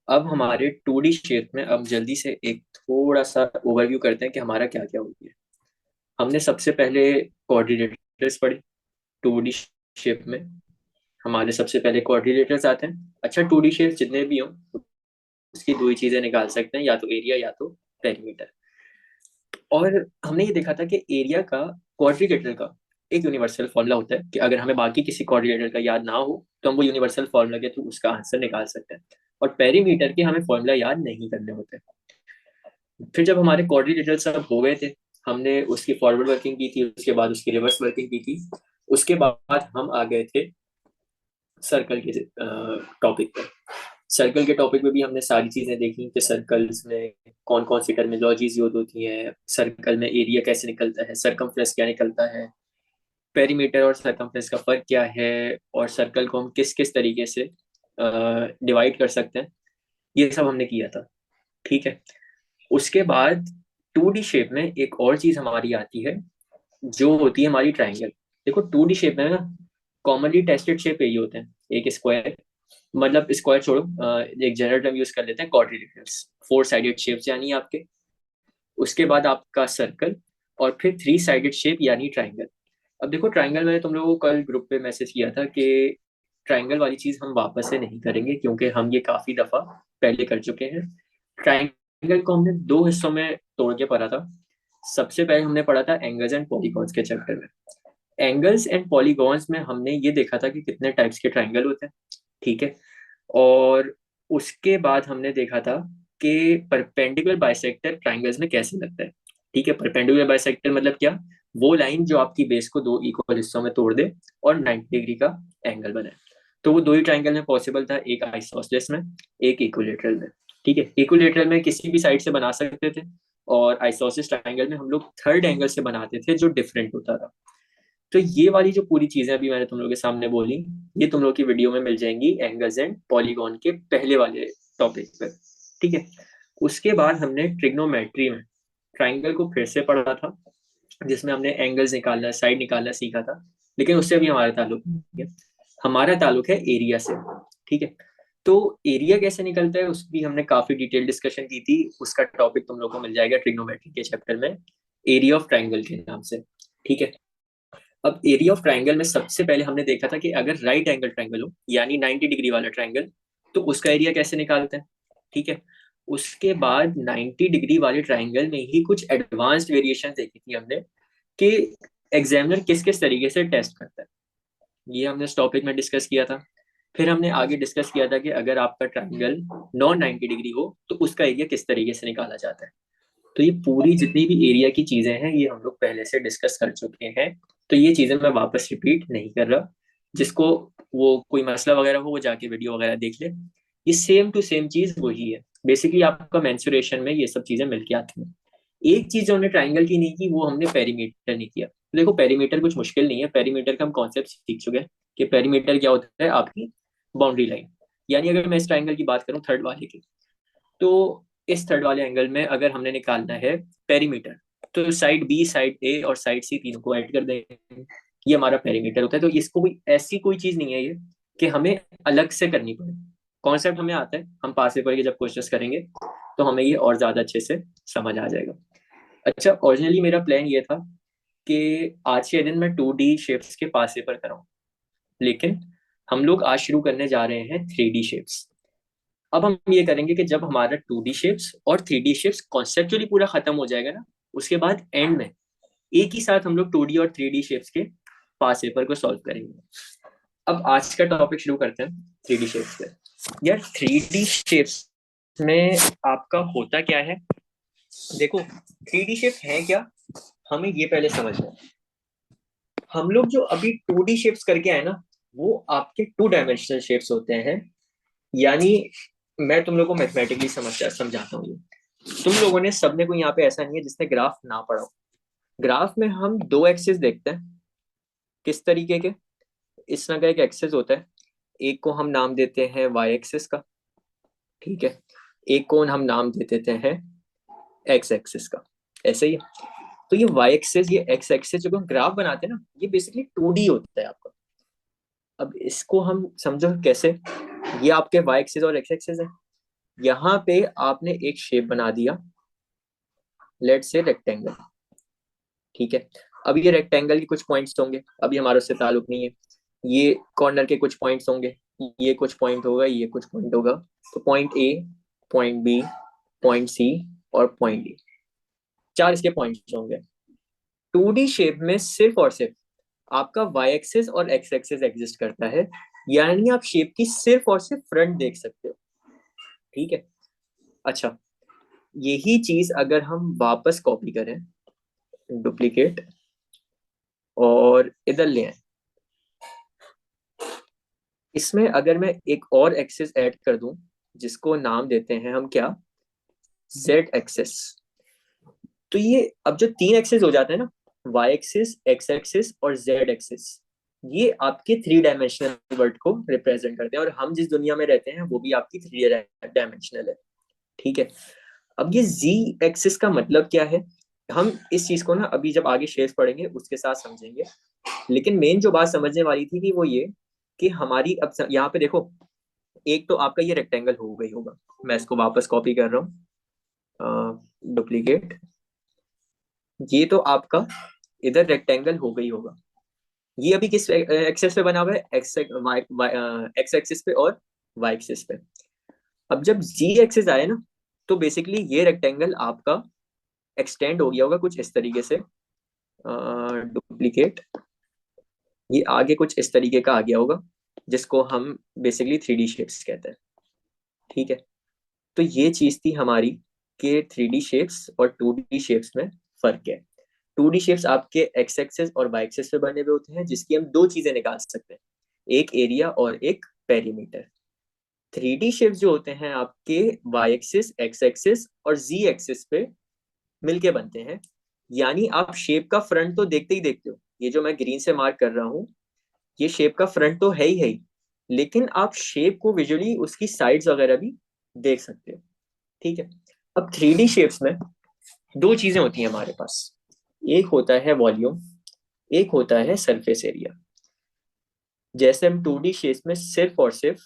अब हमारे 2D shape में अब जल्दी से एक थोड़ा सा ओवरव्यू करते हैं कि हमारा क्या क्या हो गया। हमने सबसे पहले कोऑर्डिनेटर्स पढ़े 2D शेप में। हमारे सबसे पहले कोऑर्डिनेटर्स आते हैं। अच्छा, 2D शेप जितने भी हों उसकी दो ही चीजें निकाल सकते हैं, या तो एरिया या तो पेरीमीटर। और हमने ये देखा था कि एरिया का क्वाड्रिलेटरल का एक यूनिवर्सल फॉर्मूला होता है कि अगर हमें बाकी किसी क्वाड्रिलेटरल का याद ना हो तो हम वो यूनिवर्सल फॉर्मूला के थ्रू उसका आंसर निकाल सकते हैं। और पेरीमीटर के हमें फॉर्मूला याद नहीं करने होते। फिर जब हमारे क्वाड्रिलेटरल सब हो गए थे, हमने उसकी फॉरवर्ड वर्किंग की थी, उसके बाद उसकी रिवर्स वर्किंग की थी। उसके बाद हम आ गए थे सर्कल के टॉपिक पर। सर्कल के टॉपिक में भी हमने सारी चीजें देखी कि सर्कल्स में कौन कौन सी टर्मिनोलॉजीज यूज होती हैं, सर्कल में एरिया कैसे निकलता है, सरकमफ्रेंस क्या निकलता है, पेरीमीटर और सरकमफ्रेंस का फर्क क्या है, और सर्कल को हम किस किस तरीके से डिवाइड कर सकते हैं। ये सब हमने किया था। ठीक है। उसके बाद 2D शेप में एक और चीज हमारी आती है जो होती है हमारी ट्राइंगल। देखो 2D शेप में ना कॉमनली टेस्टेड शेप यही होते हैं, एक स्क्वायर, मतलब स्क्वायर छोड़ो, एक जनरल टर्म यूज कर लेते हैं, क्वाड्रिलेटरल्स, फोर साइडेड शेप्स यानी आपके। उसके बाद आपका सर्कल, और फिर थ्री साइडेड शेप यानी ट्राइंगल। अब देखो ट्राइंगल, मैंने तुम लोगों को कल ग्रुप पे मैसेज किया था कि ट्राइंगल वाली चीज हम वापस से नहीं करेंगे क्योंकि हम ये काफी दफा पहले कर चुके हैं। ट्राइंगल को हमने दो हिस्सों में तोड़ के पढ़ा था। सबसे पहले हमने पढ़ा था एंगल्स एंड पॉलीगॉन्स के चैप्टर में। एंगल्स एंड पॉलीगॉन्स में हमने ये देखा था कि कितने टाइप्स के ट्राइंगल होते हैं। ठीक है। और उसके बाद हमने देखा था कि परपेंडिकुलर बाइसेक्टर ट्राइंगल्स में कैसे लगता है। ठीक है, परपेंडिकुलर बाइसेक्टर मतलब क्या? वो लाइन जो आपकी बेस को दो इक्वल हिस्सों में तोड़ दे और 90 डिग्री का एंगल बनाए। तो वो दो ही ट्राइंगल में पॉसिबल था, एक आइसोसेलेस में, एक इक्विलेटरल में। ठीक है, इक्विलेटरल में किसी भी साइड से बना सकते थे, और आइसोसेलेस ट्राइंगल में हम लोग थर्ड एंगल से बनाते थे जो डिफरेंट होता था। तो ये वाली जो पूरी चीजें अभी मैंने तुम लोगों के सामने बोली, ये तुम लोग की वीडियो में मिल जाएंगी एंगल्स एंड पॉलीगॉन के पहले वाले टॉपिक पर। ठीक है। उसके बाद हमने ट्रिग्नोमेट्री में ट्राइंगल को फिर से पढ़ा था, जिसमें हमने एंगल्स निकालना, साइड निकालना सीखा था। लेकिन उससे भी हमारा ताल्लुक नहीं है। हमारा ताल्लुक है एरिया से। ठीक है। तो एरिया कैसे निकलता है उसकी हमने काफी डिटेल डिस्कशन की थी। उसका टॉपिक तुम लोग को मिल जाएगा ट्रिग्नोमेट्री के चैप्टर में, एरिया ऑफ ट्राइंगल के नाम से। ठीक है। अब एरिया ऑफ ट्राइंगल में सबसे पहले हमने देखा था कि अगर राइट एंगल ट्राइंगल हो यानी 90 डिग्री वाला ट्राइंगल, तो उसका एरिया कैसे निकालते हैं। ठीक है। उसके बाद 90 डिग्री वाले ट्राइंगल में ही कुछ एडवांस्ड वेरिएशन देखी थी हमने कि एग्जामिनर किस किस तरीके से टेस्ट करता है। ये हमने इस टॉपिक में डिस्कस किया था। फिर हमने आगे डिस्कस किया था कि अगर आपका ट्राइंगल नॉन 90 डिग्री हो तो उसका एरिया किस तरीके से निकाला जाता है। तो ये पूरी जितनी भी एरिया की चीजें हैं ये हम लोग पहले से डिस्कस कर चुके हैं। तो ये चीजें मैं वापस रिपीट नहीं कर रहा। जिसको वो कोई मसला वगैरह हो वो जाके वीडियो वगैरह देख ले। ये सेम टू सेम चीज वही है। बेसिकली आपका मेंसुरेशन में ये सब चीजें मिलके आती हैं। एक चीज जो हमने ट्राइंगल की नहीं की वो हमने पेरीमीटर नहीं किया। देखो पेरीमीटर कुछ मुश्किल नहीं है, पेरीमीटर का हम कॉन्सेप्ट सीख चुके हैं कि पेरीमीटर क्या होता है, आपकी बाउंड्री लाइन। यानी अगर मैं इस ट्राइंगल की बात करूं थर्ड वाले की, तो इस थर्ड वाले एंगल में अगर हमने निकालना है पेरीमीटर, तो साइड बी, साइड ए और साइड सी तीनों को ऐड कर देंगे। ये हमारा पेरीमीटर होता है। तो इसको कोई ऐसी कोई चीज नहीं है ये कि हमें अलग से करनी पड़े। कॉन्सेप्ट हमें आता है, हम पास पेपर के जब क्वेश्चंस करेंगे तो हमें ये और ज्यादा अच्छे से समझ आ जाएगा। अच्छा, ओरिजिनली मेरा प्लान ये था कि आज के दिन मैं 2D शेप्स के पास पेपर कराऊं, लेकिन हम लोग आज शुरू करने जा रहे हैं 3D शेप्स। अब हम ये करेंगे कि जब हमारा 2D शेप्स और 3D शेप्स कॉन्सेप्चुअली पूरा खत्म हो जाएगा ना, उसके बाद एंड में एक ही साथ हम लोग 2D और 3D शेप्स के पास पेपर को सॉल्व करेंगे। अब आज का टॉपिक शुरू करते हैं 3D शेप्स पे। यार 3D शेप्स में आपका होता क्या है? देखो 3D शेप है क्या, हमें ये पहले समझना है। हम लोग जो अभी 2D शेप्स करके आए ना, वो आपके टू डायमेंशनल शेप्स होते हैं। यानी मैं तुम लोग को मैथमेटिकली समझाता हूँ। तुम लोगों ने सबने कोई यहाँ पे ऐसा नहीं है जिसने ग्राफ ना पढ़ा हो। ग्राफ में हम दो एक्सिस देखते हैं। किस तरीके के? इस तरह का एक एक्सिस होता है। एक को हम नाम देते हैं वाई एक्सिस का। ठीक है। एक को हम नाम दे देते हैं एक्स एक्सिस का। ऐसे ही है। तो ये वाई एक्सिस, ये एक्स एक्सिस जो हम ग्राफ बनाते हैं ना, ये बेसिकली 2D होता है आपका। अब इसको हम समझो कैसे। ये आपके वाई एक्सिस और एक्स एक्सिस है। यहाँ पे आपने एक शेप बना दिया, लेट्स से रेक्टेंगल। ठीक है, अब ये रेक्टेंगल के कुछ पॉइंट्स होंगे, अभी हमारा उससे ताल्लुक नहीं है। ये कॉर्नर के कुछ पॉइंट्स होंगे, ये कुछ पॉइंट होगा, ये कुछ पॉइंट होगा। तो point A, point B, point C और पॉइंट डी, चार इसके पॉइंट्स होंगे। 2D शेप में सिर्फ और सिर्फ आपका वाई एक्सिस और एक्स एक्सिस एग्जिस्ट करता है, यानी आप शेप की सिर्फ और सिर्फ फ्रंट देख सकते हो। ठीक है, अच्छा, यही चीज अगर हम वापस कॉपी करें, डुप्लीकेट, और इधर ले आए, इसमें अगर मैं एक और एक्सिस ऐड कर दूं, जिसको नाम देते हैं हम क्या, जेड एक्सिस। तो ये अब जो तीन एक्सिस हो जाते हैं ना, वाई एक्सिस, एक्स एक्सिस और जेड एक्सिस, ये आपके 3 डायमेंशनल वर्ल्ड को रिप्रेजेंट करते हैं, और हम जिस दुनिया में रहते हैं वो भी आपकी 3 डायमेंशनल है। ठीक है, अब ये जी एक्सिस का मतलब क्या है, हम इस चीज को ना अभी जब आगे शेप्स पढ़ेंगे उसके साथ समझेंगे। लेकिन मेन जो बात समझने वाली थी कि वो ये, कि हमारी अब यहाँ पे देखो, एक तो आपका ये रेक्टेंगल हो गई होगा, मैं इसको वापस कॉपी कर रहा हूँ, डुप्लीकेट, ये तो आपका इधर रेक्टेंगल हो गई होगा। ये अभी किस एक्सेस पे बना हुआ है, एक्स एक्सिस पे और वाई एक्सिस पे। अब जब जी एक्सिस आए ना, तो बेसिकली ये रेक्टेंगल आपका एक्सटेंड हो गया होगा कुछ इस तरीके से, डुप्लीकेट, ये आगे कुछ इस तरीके का आ गया होगा, जिसको हम बेसिकली 3D शेप्स कहते हैं। ठीक है, तो ये चीज थी हमारी कि 3D शेप्स और 2D शेप्स में फर्क है। 2D शेप्स आपके एक्स एक्सिस और वाई एक्सिस पे बने हुए होते हैं, जिसकी हम दो चीजें निकाल सकते हैं, एक एरिया और एक पेरीमीटर। 3D शेप्स जो होते हैं आपके वाई एक्सिस, एक्स एक्सिस और जी एक्सिस पे मिलके बनते हैं, यानी आप शेप का फ्रंट तो देखते ही देखते हो, ये जो मैं ग्रीन से मार्क कर रहा हूँ, ये शेप का फ्रंट तो है ही, लेकिन आप शेप को विजुअली उसकी साइड्स वगैरह भी देख सकते हो। ठीक है, अब 3D शेप्स में दो चीजें होती हैं हमारे पास, एक होता है वॉल्यूम, एक होता है सरफेस एरिया। जैसे हम 2D शेप्स में सिर्फ और सिर्फ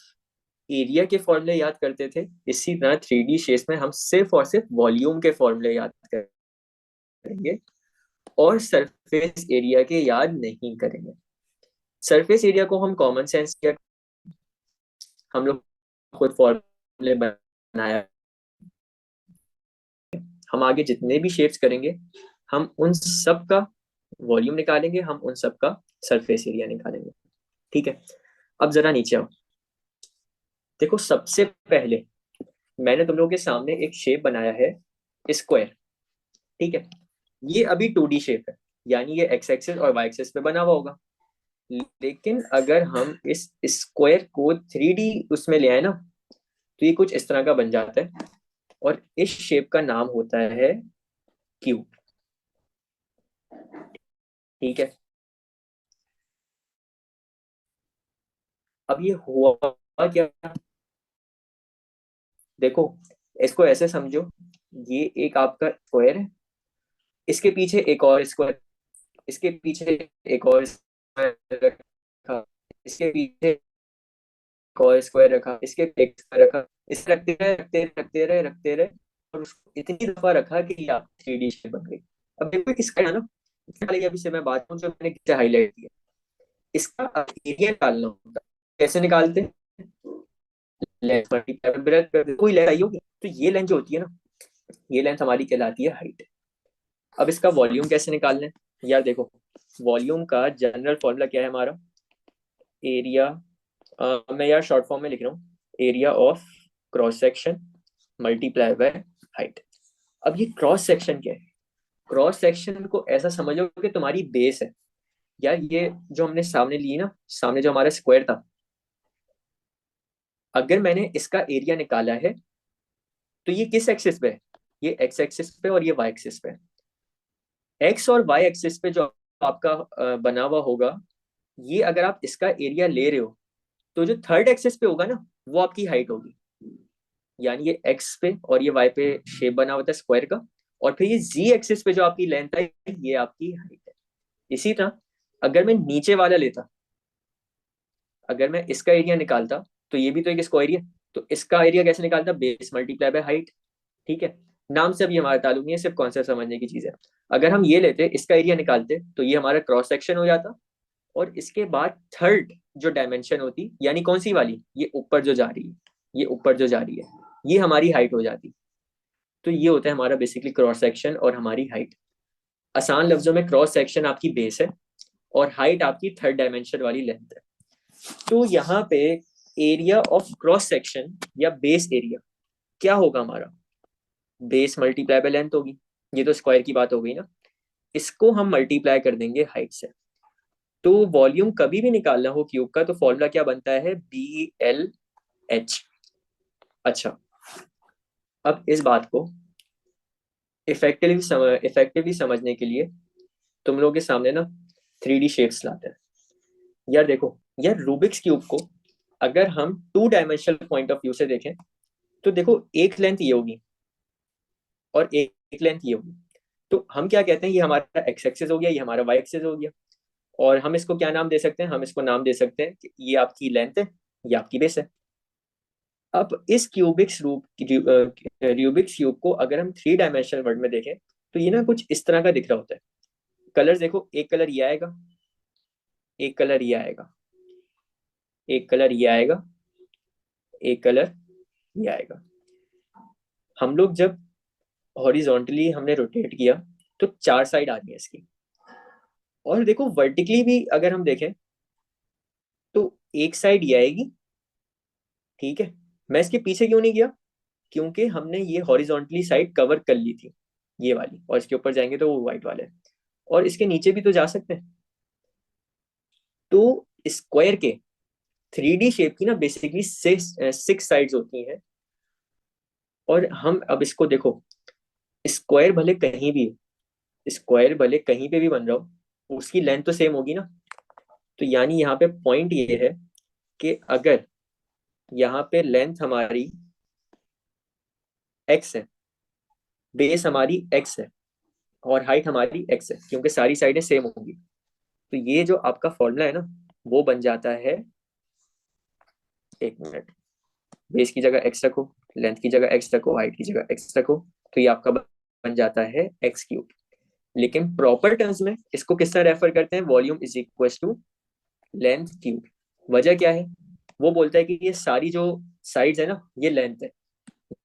एरिया के फॉर्मूले याद करते थे, इसी तरह 3D शेप्स में हम सिर्फ और सिर्फ वॉल्यूम के फॉर्मूले याद करेंगे, और सरफेस एरिया के याद नहीं करेंगे। सरफेस एरिया को हम कॉमन सेंस या हम लोग खुद फॉर्मूले बनाया, हम आगे जितने भी शेप्स करेंगे हम उन सब का वॉल्यूम निकालेंगे, हम उन सब का सरफेस एरिया निकालेंगे। ठीक है, अब जरा नीचे आओ, देखो सबसे पहले मैंने तुम लोगों के सामने एक शेप बनाया है, स्क्वायर। ठीक है, ये अभी 2D शेप है, यानी ये एक्स एक्सिस और वाई एक्सिस पे बना हुआ होगा। लेकिन अगर हम इस स्क्वायर को 3D उसमें ले आए ना, तो ये कुछ इस तरह का बन जाता है, और इस शेप का नाम होता है क्यूब। ठीक है, अब ये हुआ क्या, देखो इसको ऐसे समझो, ये एक आपका स्क्वायर है, इसके पीछे एक और स्क्वायर, इसके पीछे एक और स्क्वायर रखा, इसके पीछे एक और स्क्वायर रखा, इसके पीछे एक स्क्वायर रखा, इसे रखते रहे रखते रहे रखते रहे रखते रहे, और उसको इतनी दफा रखा कि ये 3D शेप बन गई। अब देखो किसका है ना, वाली अभी से मैं बात करूं जो मैंने हाईलाइट किया, इसका एरिया निकालना होता है। कैसे निकालते हैं, लेंथ मल्टीप्लाई ब्रेथ कर, कोई लेंथ आई होगी, तो ये लेंथ जो होती है ना, ये लेंथ हमारी कहलाती है हाइट। अब इसका वॉल्यूम कैसे निकालना है यार, देखो वॉल्यूम का जनरल फॉर्मूला क्या है हमारा, एरिया, मैं यार शॉर्ट फॉर्म में लिख रहा हूँ, area of cross section multiply by height. अब ये क्रॉस सेक्शन क्या है, क्रॉस सेक्शन को ऐसा समझो कि तुम्हारी बेस है यार, ये जो हमने सामने ली ना, सामने जो हमारा स्क्वायर था, अगर मैंने इसका एरिया निकाला है, तो ये किस एक्सिस पे है, ये एक्स एक्सिस पे और ये वाई एक्सिस पे। एक्स और वाई एक्सिस पे जो आपका बना हुआ होगा, ये अगर आप इसका एरिया ले रहे हो, तो जो थर्ड एक्सिस पे होगा ना, वो आपकी हाइट होगी। यानी ये एक्स पे और ये वाई पे शेप बना हुआ था स्क्वायर का, और फिर ये जी एक्सिस पे जो आपकी लेंथ है, ये आपकी हाइट है। इसी तरह अगर मैं नीचे वाला लेता, अगर मैं इसका एरिया निकालता, तो ये भी तो एक स्क्वायर ही है, तो इसका एरिया कैसे निकालता, बेस मल्टीप्लाई बाय हाइट। ठीक है, नाम से भी हमारा ताल्लुक नहीं है, सिर्फ कॉन्सेप्ट समझने की चीज है। अगर हम ये लेते इसका एरिया निकालते तो ये हमारा क्रॉस सेक्शन हो जाता, और इसके बाद थर्ड जो डायमेंशन होती, यानी कौन सी वाली, ये ऊपर जो जा रही है, ये ऊपर जो जा रही है, ये हमारी हाइट हो जाती। तो ये होता है हमारा बेसिकली क्रॉस सेक्शन और हमारी हाइट। आसान लफ्जों में क्रॉस सेक्शन आपकी बेस है और हाइट आपकी थर्ड डायमेंशन वाली लेंथ है। तो यहाँ पे एरिया ऑफ क्रॉस सेक्शन या बेस एरिया क्या होगा हमारा, बेस मल्टीप्लाई बाय लेंथ होगी। ये तो स्क्वायर की बात हो गई ना, इसको हम मल्टीप्लाई कर देंगे हाइट से। तो वॉल्यूम कभी भी निकालना हो क्यूब का तो फॉर्मूला क्या बनता है, BL/H। अच्छा, अब इस बात को इफेक्टिवली समझने के लिए तुम लोगों के सामने ना 3D शेप्स लाते हैं। यार देखो, यार रूबिक्स क्यूब को अगर हम 2 डायमेंशनल पॉइंट ऑफ व्यू से देखें तो देखो, एक लेंथ ये होगी और एक लेंथ ये होगी। तो हम क्या कहते हैं, ये हमारा एक्स एक्सिस हो गया, ये हमारा वाई एक्सिस हो गया। और हम इसको क्या नाम दे सकते हैं, हम इसको नाम दे सकते हैं कि ये आपकी लेंथ है, ये आपकी बेस है। अब इस रूबिक्स क्यूब को अगर हम 3 डायमेंशनल वर्ल्ड में देखें तो ये ना कुछ इस तरह का दिख रहा होता है। कलर देखो, एक कलर ये आएगा, एक कलर ये आएगा, एक कलर ये आएगा, एक कलर ये आएगा। हम लोग जब हॉरिजॉन्टली हमने रोटेट किया तो 4 साइड आ रही है इसकी। और देखो वर्टिकली भी अगर हम देखें तो एक साइड ये आएगी। ठीक है, मैं इसके पीछे क्यों नहीं गया, क्योंकि हमने ये हॉरिजॉन्टली साइड कवर कर ली थी, ये वाली, और इसके ऊपर जाएंगे तो वो व्हाइट वाले। और इसके नीचे भी तो जा सकते हैं। तो स्क्वायर के 3D शेप की ना बेसिकली 6 साइड्स होती हैं। और हम अब इसको देखो, स्क्वायर भले कहीं भी, स्क्वायर भले कहीं पे भी बन रहा हो, उसकी लेंथ तो सेम होगी ना। तो यानी यहाँ पे पॉइंट ये है कि अगर यहाँ पे लेंथ हमारी x है, बेस हमारी x है, और हाइट हमारी x है, क्योंकि सारी साइडें सेम होंगी, तो ये जो आपका फॉर्मूला है ना, वो बन जाता है, एक मिनट, बेस की जगह x रखो, लेंथ की जगह x रखो, हाइट की जगह x रखो, तो ये आपका बन जाता है x3। लेकिन प्रॉपर टर्म्स में इसको किस तरह रेफर करते हैं, volume is equal to length cube. वजह क्या है, वो बोलता है कि ये सारी जो साइड्स है ना, ये लेंथ है,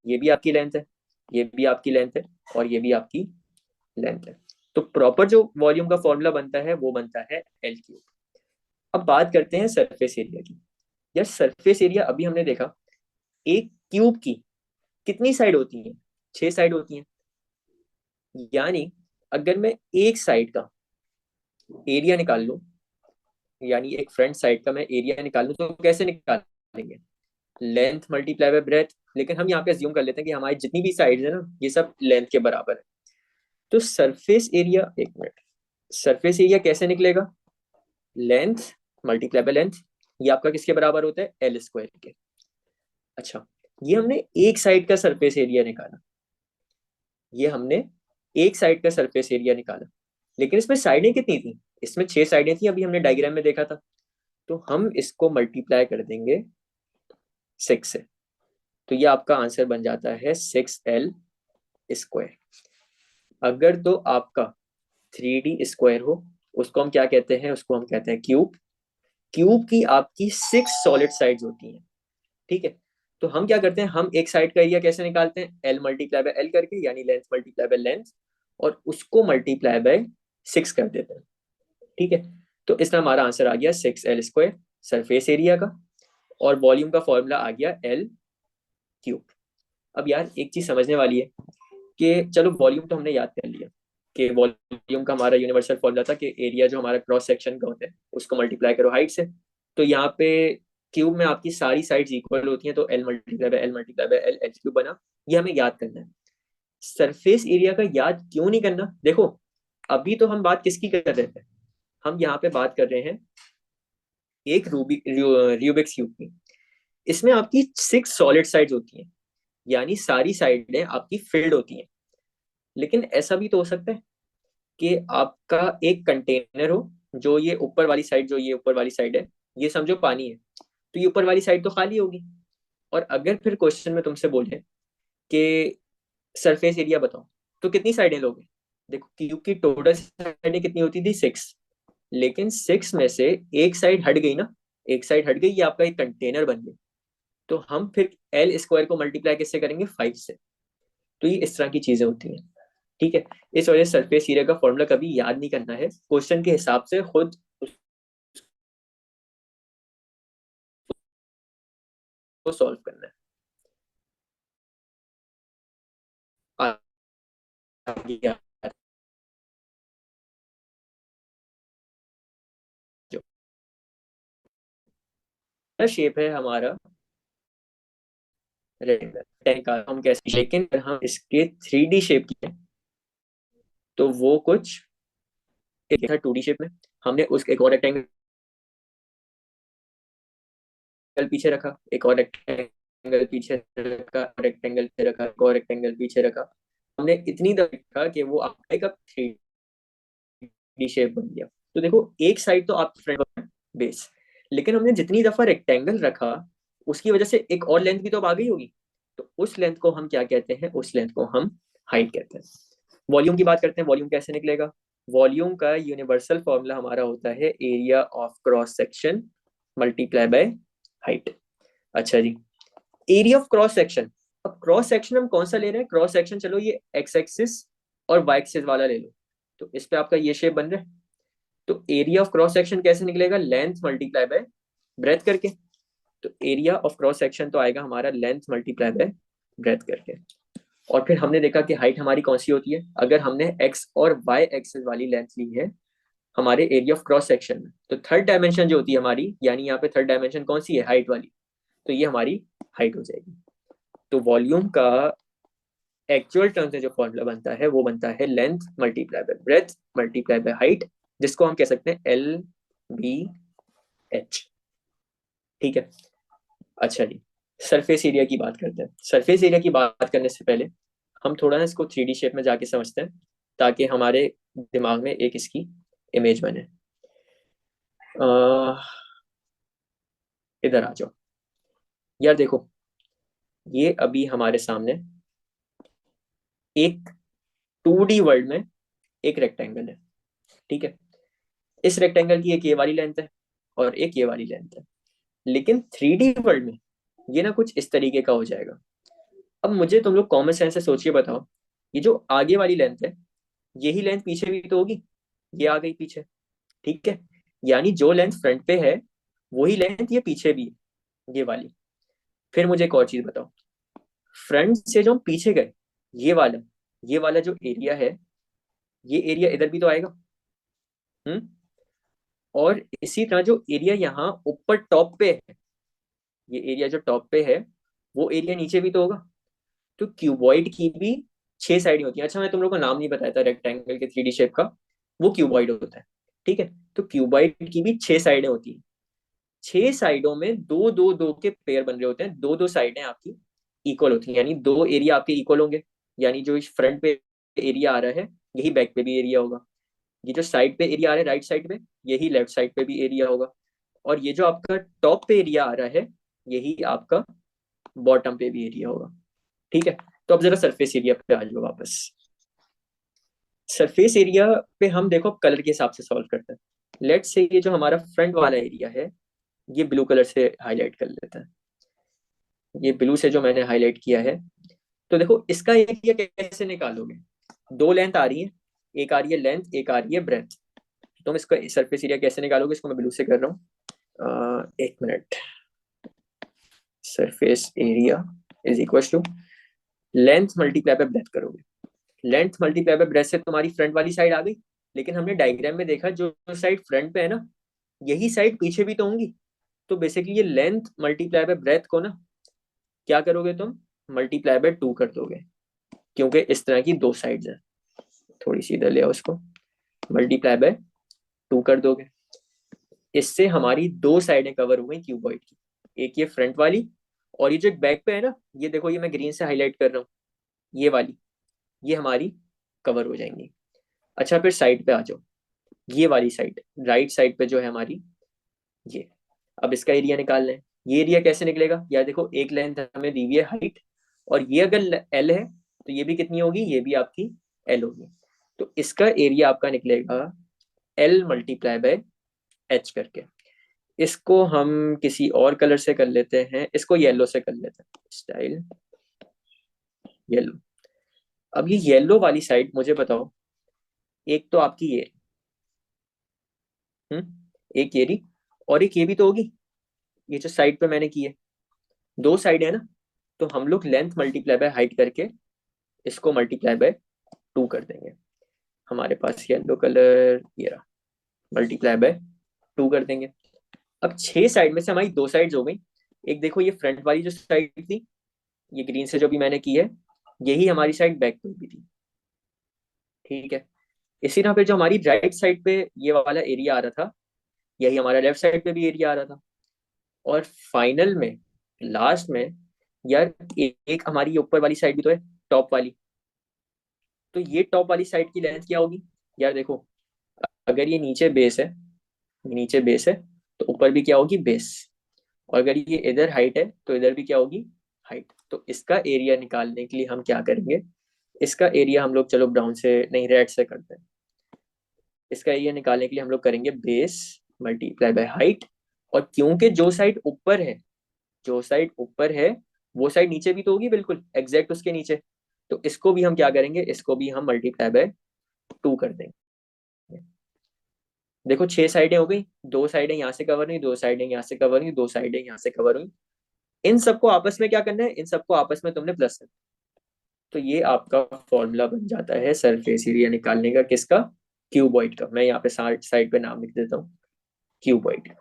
ये भी आपकी लेंथ है, ये भी आपकी लेंथ है, और ये भी आपकी लेंथ है। तो प्रॉपर जो वॉल्यूम का फॉर्मूला बनता है वो बनता है L3। अब बात करते हैं सरफेस एरिया की। यार सरफेस एरिया अभी हमने देखा, एक क्यूब की कितनी साइड होती है, 6 साइड होती हैं। यानी अगर मैं एक साइड का एरिया निकाल लूं, यानी एक फ्रंट साइड का मैं एरिया निकाल लूं, तो कैसे निकालेंगे, लेंथ मल्टीप्लाई बाय ब्रेथ। लेकिन हम यहाँ पे अज्यूम कर लेते हैं कि हमारी जितनी भी साइड्स है ना, ये सब लेंथ के बराबर है। तो सरफेस एरिया, एक मिनट, सरफेस एरिया कैसे निकलेगा, लेंथ मल्टीप्लाई बाय लेंथ, ये आपका किसके बराबर होता है, L² के। अच्छा, ये हमने एक साइड का सरफेस एरिया निकाला, ये हमने एक साइड का सरफेस एरिया निकाला। लेकिन इसमें साइडें कितनी थी, इसमें 6 साइडें थी, अभी हमने डायग्राम में देखा था। तो हम इसको मल्टीप्लाई कर देंगे 6 से, तो ये आपका आंसर बन जाता है 6L²। अगर तो आपका 3D स्क्वायर हो, उसको हम क्या कहते हैं, उसको हम कहते हैं क्यूब। क्यूब की आपकी 6 सॉलिड साइड्स होती हैं। ठीक है, तो हम क्या करते हैं, हम एक साइड का एरिया कैसे निकालते हैं, L मल्टीप्लाई बाय L करके, यानी लेंथ मल्टीप्लाई बाय लेंथ, और उसको मल्टीप्लाई बाय 6 कर देते हैं। ठीक है, तो इसमें हमारा आंसर आ गया 6L² सरफेस एरिया का, और वॉल्यूम का फॉर्मूला आ गया L3। अब यार एक चीज समझने वाली है कि चलो वॉल्यूम तो हमने याद कर लिया, कि वॉल्यूम का हमारा यूनिवर्सल फॉर्मूला था कि एरिया जो हमारा क्रॉस सेक्शन का होता है उसको मल्टीप्लाई करो हाइट से। तो यहाँ पे क्यूब में आपकी सारी साइड्स इक्वल होती हैं, तो L multiply by L multiply by L L³ बना। ये हमें याद करना है। सरफेस एरिया का याद क्यों नहीं करना, देखो अभी तो हम बात किसकी कर रहे थे, हम यहाँ पे बात कर रहे हैं एक रूबिक्स क्यूब की। इसमें आपकी 6 सॉलिड साइड्स होती हैं, यानी सारी साइडें आपकी फिल्ड होती हैं। लेकिन ऐसा भी तो हो सकता है कि आपका एक कंटेनर हो, जो ये ऊपर वाली साइड, जो ये ऊपर वाली साइड है, ये समझो पानी है, तो ये ऊपर वाली साइड तो खाली होगी। और अगर फिर क्वेश्चन में तुमसे बोले कि सरफेस एरिया बताओ, तो कितनी साइडें लोगे? देखो क्यूब की टोटल साइडें कितनी होती थी? 6। लेकिन 6 में से एक साइड हट गई ना, एक साइड हट गई, ये आपका एक कंटेनर बन गया। तो हम फिर एल स्क्वायर को मल्टीप्लाई किससे करेंगे? 5 से। तो ये इस तरह की चीजें होती हैं। ठीक है, इस वजह से सरफेस एरिया का फॉर्मूला कभी याद नहीं करना है, क्वेश्चन के हिसाब से खुद उसको सॉल्व करना है। आगे क्या शेप है हमारा? रेक्टेंगल। टैंक का हम कैसे, लेकिन अगर हम इसके 3D शेप की है तो वो कुछ एक था 2D शेप में। हमने उस एक और रेक्टेंगल पीछे रखा, एक और रेक्टेंगल पीछे रखा, रेक्टेंगल पीछे रखा, एक और रेक्टेंगल पीछे रखा। हमने इतनी दफा देखा कि वो आपका एक 3D शेप बन गया। तो देखो एक साइड तो आपकी फ्रंट बेस, लेकिन हमने जितनी दफा रेक्टेंगल रखा उसकी वजह से एक और लेंथ भी तो अब आ गई होगी। तो उस लेंथ को हम क्या कहते हैं? उस लेंथ को हम हाइट कहते हैं। वॉल्यूम की बात करते हैं, वॉल्यूम कैसे निकलेगा? वॉल्यूम का यूनिवर्सल फॉर्मूला हमारा होता है area of cross section multiply by height. अच्छा जी, एरिया ऑफ क्रॉस सेक्शन। अब क्रॉस सेक्शन हम कौन सा ले रहे हैं? क्रॉस सेक्शन चलो ये एक्स एक्सिस और वाई एक्सिस वाला ले लो। तो इस पे आपका ये शेप बन रहा है। तो एरिया ऑफ क्रॉस सेक्शन कैसे निकलेगा? लेंथ मल्टीप्लाई बाय ब्रेथ करके। तो एरिया ऑफ क्रॉस सेक्शन तो आएगा हमारा लेंथ मल्टीप्लाई बाय ब्रेथ करके। और फिर हमने देखा कि हाइट हमारी कौन सी होती है? अगर हमने एक्स और वाई एक्सिस वाली लेंथ ली है हमारे एरिया ऑफ क्रॉस सेक्शन में, तो थर्ड डायमेंशन जो होती है हमारी, यानी यहाँ पे थर्ड डायमेंशन कौन सी है? हाइट वाली। तो ये हमारी हाइट हो जाएगी। तो वॉल्यूम का एक्चुअल टर्म्स में जो फॉर्मूला बनता है वो बनता है length multiply by breath multiply by height, जिसको हम कह सकते हैं एल बी एच। ठीक है। अच्छा जी, सरफेस एरिया की बात करते हैं। सरफेस एरिया की बात करने से पहले हम थोड़ा ना इसको 3D शेप में जाके समझते हैं, ताकि हमारे दिमाग में एक इसकी इमेज बने। इधर आ जाओ यार, देखो ये अभी हमारे सामने एक 2D वर्ल्ड में एक रेक्टेंगल है। ठीक है, इस रेक्टेंगल की एक ये वाली लेंथ है और एक ये वाली लेंथ है। लेकिन 3D वर्ल्ड में ये ना कुछ इस तरीके का हो जाएगा। अब मुझे तुम लोग कॉमन सेंस से सोचिए, बताओ ये जो आगे वाली लेंथ है यही लेंथ पीछे भी तो होगी। ये आ गई पीछे। ठीक है, यानी जो लेंथ फ्रंट पे है वही लेंथ ये पीछे भी है, ये वाली। फिर मुझे एक और चीज बताओ, फ्रंट से जो हम पीछे गए, ये वाला ये वाला जो एरिया है, ये एरिया इधर भी तो आएगा। हम्म। और इसी तरह जो एरिया यहाँ ऊपर टॉप पे है, ये एरिया जो टॉप पे है वो एरिया नीचे भी तो होगा। तो क्यूबॉइड की भी 6 साइडें होती हैं। अच्छा मैं तुम लोग को नाम नहीं बताया था रेक्टेंगल के 3D शेप का, वो क्यूबॉइड होता है। ठीक है, तो क्यूबॉइड की भी 6 साइडें होती हैं। 6 साइडों में दो दो दो के पेयर बन रहे होते हैं, दो दो साइडें आपकी इक्वल होती हैं, यानी दो एरिया आपके इक्वल होंगे। यानी जो इस फ्रंट पे एरिया आ रहा है यही बैक पे भी एरिया होगा। ये जो साइड पे एरिया आ रहा है राइट साइड पे, यही लेफ्ट साइड पे भी एरिया होगा। और ये जो आपका टॉप पे एरिया आ रहा है यही आपका बॉटम पे भी एरिया होगा। ठीक है, तो अब जरा सरफेस एरिया पे आ जाओ वापस। सरफेस एरिया पे हम देखो कलर के हिसाब से सॉल्व करते हैं। लेट्स से ये जो हमारा फ्रंट वाला एरिया है ये ब्लू कलर से हाईलाइट कर लेते हैं। ये ब्लू से जो मैंने हाईलाइट किया है, तो देखो इसका एरिया कैसे निकालोगे? दो लेंथ आ रही है, एक आ रही है लेंथ, एक आ रही है ब्रेथ। तुम इसका सरफेस एरिया कैसे निकालोगे? इसको मैं ब्लू से कर रहा हूँ। एक minute. Surface area is equal to length multiply by breadth करोगे। लेंथ मल्टीप्लाई बाय ब्रेथ से तुम्हारी फ्रंट वाली साइड आ गई। लेकिन हमने डायग्राम में देखा जो साइड फ्रंट पे है ना, यही साइड पीछे भी तो होंगी। तो बेसिकली ये लेंथ मल्टीप्लाई बाय ब्रेथ को ना क्या करोगे तुम? मल्टीप्लाई बाय 2 कर दोगे, क्योंकि इस तरह की दो साइड्स हैं। थोड़ी सी इधर ले आओ उसको, मल्टीप्लाई बाय 2 कर दोगे। इससे हमारी दो साइडें कवर हो गई क्यूबॉइड की, एक ये फ्रंट वाली और ये जो बैक पे है ना, ये देखो ये मैं ग्रीन से हाईलाइट कर रहा हूँ, ये वाली, ये हमारी कवर हो जाएंगी। अच्छा फिर साइड पे आ जाओ, ये वाली साइड राइट साइड पे जो है हमारी ये। अब इसका एरिया निकाल लें। ये एरिया कैसे निकलेगा यार? देखो एक लेंथ हमें दी हुई है हाइट, और ये अगर एल है तो ये भी कितनी होगी? ये भी आपकी एल होगी। तो इसका एरिया आपका निकलेगा एल मल्टीप्लाई बाय एच करके। इसको हम किसी और कलर से कर लेते हैं, इसको येलो से कर लेते हैं, स्टाइल येलो। अब ये येलो वाली साइड मुझे बताओ, एक तो आपकी ये, एक ये रही, और एक ये भी तो होगी, ये जो साइड पे मैंने की है। दो साइड है ना, तो हम लोग लेंथ मल्टीप्लाई बाय हाइट करके इसको मल्टीप्लाई बाय 2 कर देंगे। हमारे पास येलो कलर ये रहा, मल्टीप्लाई बाय 2 कर देंगे। अब 6 साइड में से हमारी 2 साइड्स हो गई। एक देखो ये फ्रंट वाली जो साइड थी, ये ग्रीन से जो भी मैंने की है, यही हमारी साइड बैक पे भी थी। ठीक है, इसी तरह पे जो हमारी राइट साइड पे ये वाला एरिया आ रहा था, यही हमारा लेफ्ट साइड पे भी एरिया आ रहा था। और फाइनल में, लास्ट में यार, एक हमारी ये ऊपर वाली साइड भी तो है, टॉप वाली। तो ये टॉप वाली साइड की लेंथ क्या होगी यार? देखो, अगर ये नीचे बेस है, नीचे बेस है, तो ऊपर भी क्या होगी? बेस। और अगर ये इधर हाइट है तो इधर भी क्या होगी? हाइट। तो इसका एरिया निकालने के लिए हम क्या करेंगे? इसका एरिया हम लोग, चलो ब्राउन से नहीं, रेड से करते हैं। इसका एरिया निकालने के लिए हम लोग करेंगे बेस मल्टीप्लाई बाय हाइट। और क्योंकि जो साइड ऊपर है, जो साइड ऊपर है वो साइड नीचे भी तो होगी, बिल्कुल एग्जैक्ट उसके नीचे। तो इसको भी हम क्या करेंगे? इसको भी हम मल्टीप्लाई बाय 2 कर देंगे। देखो 6 साइडें हो गई, 2 साइडें यहाँ से कवर हुई, 2 साइडें यहाँ से कवर हुई, 2 साइडें यहाँ से कवर हुई। इन सबको आपस में क्या करना है? इन सबको आपस में तुमने प्लस करना। तो ये आपका फॉर्मूला बन जाता है सरफेस एरिया निकालने का, किसका? क्यूबॉइड का। मैं यहाँ पे साइड पे नाम लिख देता हूँ, क्यूबॉइड।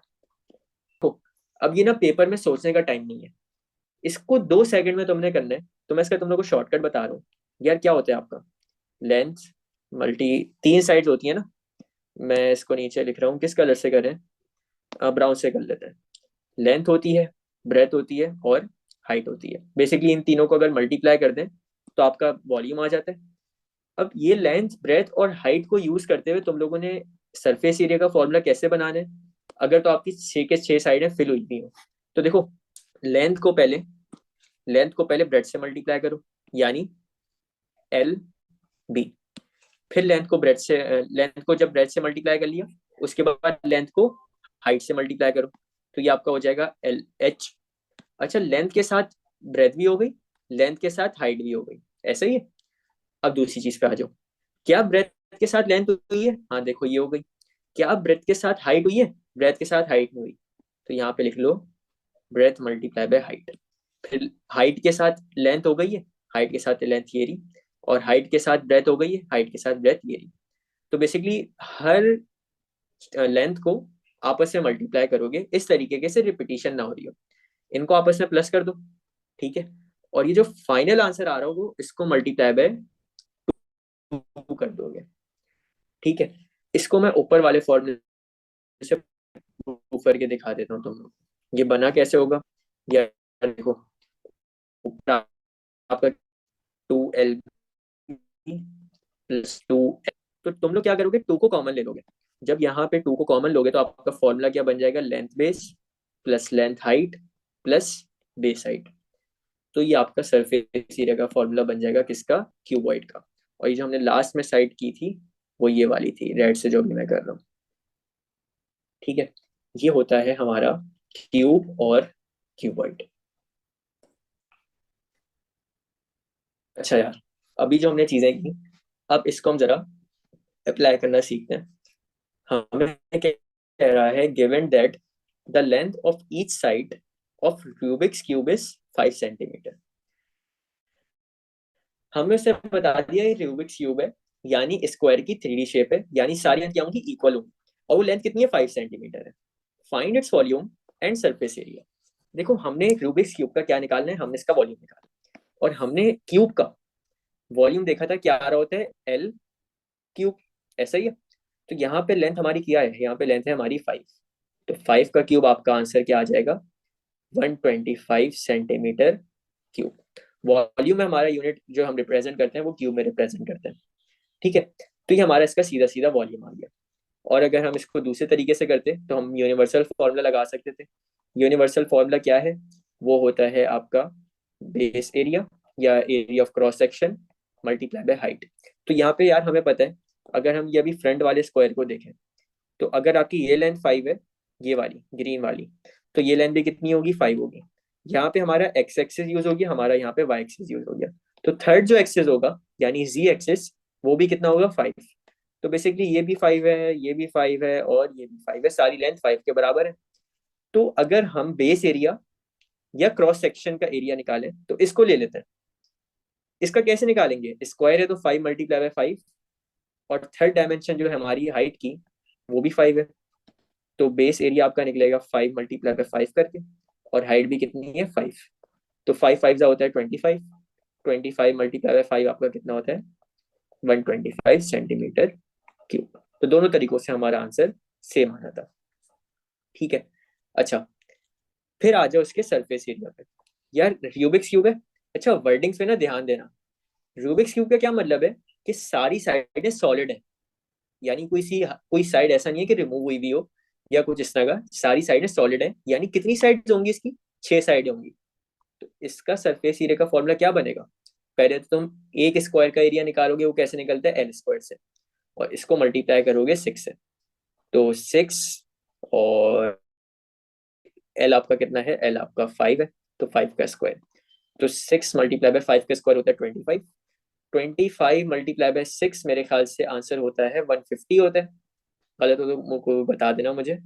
तो अब ये ना पेपर में सोचने का टाइम नहीं है, इसको 2 सेकंड में तुमने करना है। तो मैं इसका तुम लोग को शॉर्टकट बता रहा हूँ। यार क्या होता है आपका? लेंथ मल्टी, 3 साइड्स होती है ना। मैं इसको नीचे लिख रहा हूँ, किस कलर से करें? ब्राउन से कर लेते हैं। लेंथ होती है, ब्रेथ होती है, और हाइट होती है। बेसिकली इन तीनों को अगर मल्टीप्लाई कर दें तो आपका वॉल्यूम आ जाता है। अब ये लेंथ, ब्रेथ और हाइट को यूज करते हुए तुम लोगों ने सरफेस एरिया का फॉर्मूला कैसे बनाना है? अगर तो आपकी 6 के 6 साइडें फिल हुई भी हो, तो देखो, लेंथ को पहले लेंथ को पहले ब्रेथ से मल्टीप्लाई करो, यानी एल बी। फिर लेंथ को जब ब्रेथ से मल्टीप्लाई कर लिया, उसके बाद लेंथ को हाइट से मल्टीप्लाई करो, तो ये आपका हो जाएगा एल एच। अच्छा, लेंथ के साथ ब्रेथ भी हो गई, लेंथ के साथ हाइट भी हो गई, ऐसा ही है। अब दूसरी चीज पे आ जाओ, क्या ब्रेथ के साथ लेंथ हुई है? हाँ देखो ये हो गई। क्या ब्रेथ के साथ हाइट हुई है? ब्रेथ के साथ हाइट नहीं हुई। तो यहाँ पे लिख लो ब्रेथ मल्टीप्लाई बाय हाइट। फिर हाइट के साथ लेंथ हो गई है, हाइट के साथ लेंथ ये रही, और हाइट के साथ ब्रेथ हो गई है, हाइट के साथ ब्रेथ ये रही। तो बेसिकली हर लेंथ को आपस में मल्टीप्लाई करोगे इस तरीके के से रिपीटिशन ना हो रही हो, इनको आपस में प्लस कर दो। ठीक है, और ये जो फाइनल आंसर आ रहा होगा इसको मल्टीप्लाई बाय 2 कर दोगे। ठीक है, इसको मैं ऊपर वाले फॉर्मूले से प्रूफ करके दिखा देता हूँ तुम लोग। ये बना कैसे होगा? या देखो, ऊपर आपका 2l प्लस 2l, तो तुम लोग क्या करोगे? 2 को कॉमन ले लोगे। जब यहाँ पे 2 को कॉमन लोगे तो आपका फॉर्मूला क्या बन जाएगा? Length base plus length height plus base height. तो ये आपका सरफेस एरिया का फॉर्मूला बन जाएगा, किसका? क्यूबॉइड का। और ये जो हमने लास्ट में साइड की थी वो ये वाली थी, रेड से जो भी मैं कर रहा हूँ। ठीक है, ये होता है हमारा क्यूब और क्यूबॉइड। अच्छा यार, अभी जो हमने चीजें की, अब इसको हम जरा अप्लाई करना सीखते हैं। हमें क्या कह रहा है? Given that the length of each side of Rubik's cube is 5 centimetre. हमें उसे बता दिया ये रूबिक्स क्यूब है, यानी स्क्वायर की 3D शेप है, यानी सारी लेंथ क्या होंगी? इक्वल होंगी। और वो लेंथ कितनी है? 5 सेंटीमीटर है। Find its volume and surface area. देखो, हमने रूबिक्स क्यूब का क्या निकालना है? हमने इसका वॉल्यूम निकाला, और हमने क्यूब का वॉल्यूम देखा था क्या आ रहा होता है? एल क्यूब, ऐसा ही है। तो यहाँ पे लेंथ हमारी क्या है? यहाँ पे लेंथ है हमारी 5। तो 5 का क्यूब आपका आंसर क्या आ जाएगा? 125 सेंटीमीटर क्यूब। वॉल्यूम में हमारा यूनिट जो हम रिप्रेजेंट करते हैं वो क्यूब में रिप्रेजेंट करते हैं। ठीक है, तो ये हमारा इसका सीधा सीधा वॉल्यूम आ गया। और अगर हम इसको दूसरे तरीके से करते तो हम यूनिवर्सल फॉर्मूला लगा सकते थे, यूनिवर्सल फॉर्मूला क्या है? वो होता है आपका बेस एरिया या area of cross section multiply by height. तो यहाँ पे यार हमें पता है, अगर हम ये अभी फ्रंट वाले स्क्वायर को देखें, तो अगर आपकी ये लेंथ 5 है, ये वाली ग्रीन वाली, तो ये लेंथ भी कितनी होगी? 5 होगी। यहाँ पे हमारा एक्स एक्सिस यूज हो गया, हमारा यहाँ पे वाई एक्सिस यूज हो गया। तो थर्ड जो एक्सिस होगा यानी जी एक्सिस, वो भी कितना होगा? 5। तो बेसिकली ये भी 5 है, ये भी 5 है और ये भी 5 है, सारी लेंथ 5 के बराबर है। तो अगर हम बेस एरिया या क्रॉस सेक्शन का एरिया निकालें तो इसको ले लेते हैं। इसका कैसे निकालेंगे? स्क्वायर है तो 5 मल्टीप्लाई बाय 5, और थर्ड डायमेंशन जो है हमारी हाइट की, वो भी 5 है। तो बेस एरिया आपका निकलेगा 5 मल्टीप्लाई बाय 5 करके, और हाइट भी कितनी है? 5। तो 5 5 होता है 25। 25 मल्टीप्लाई बाय 5 आपका कितना होता है? 125 सेंटीमीटर क्यूब। तो दोनों तरीकों से हमारा आंसर सेम आना था। ठीक है। अच्छा, फिर आ जाओ इसके सरफेस एरिया पे। यार रूबिक्स क्यूब है। अच्छा, वर्डिंग्स पे ना ध्यान देना। रूबिक्स क्यूब का क्या मतलब है? कि सारी साइडें सॉलिड है, यानी कोई साइड ऐसा नहीं है कि रिमूव हुई भी हो या कुछ इस तरह का। सारी साइडें सॉलिड है, यानी कितनी साइड्स होंगी इसकी? 6 साइडें होंगी। तो इसका सरफेस एरिया का फॉर्मूला क्या बनेगा? पहले तो तुम एक स्क्वायर का एरिया निकालोगे, वो कैसे निकलता है? एल स्क्वायर से, और इसको मल्टीप्लाई करोगे 6 से। तो 6, और एल आपका कितना है? एल आपका 5 है, तो 5 का स्क्वायर। तो 6 मल्टीप्लाई बाय 5 का स्क्वायर होता है 25। 25 मल्टीप्लाई बाय 6 मेरे ख्याल से आंसर होता है 150 होता है। गलत हो तो मुझको बता देना मुझे।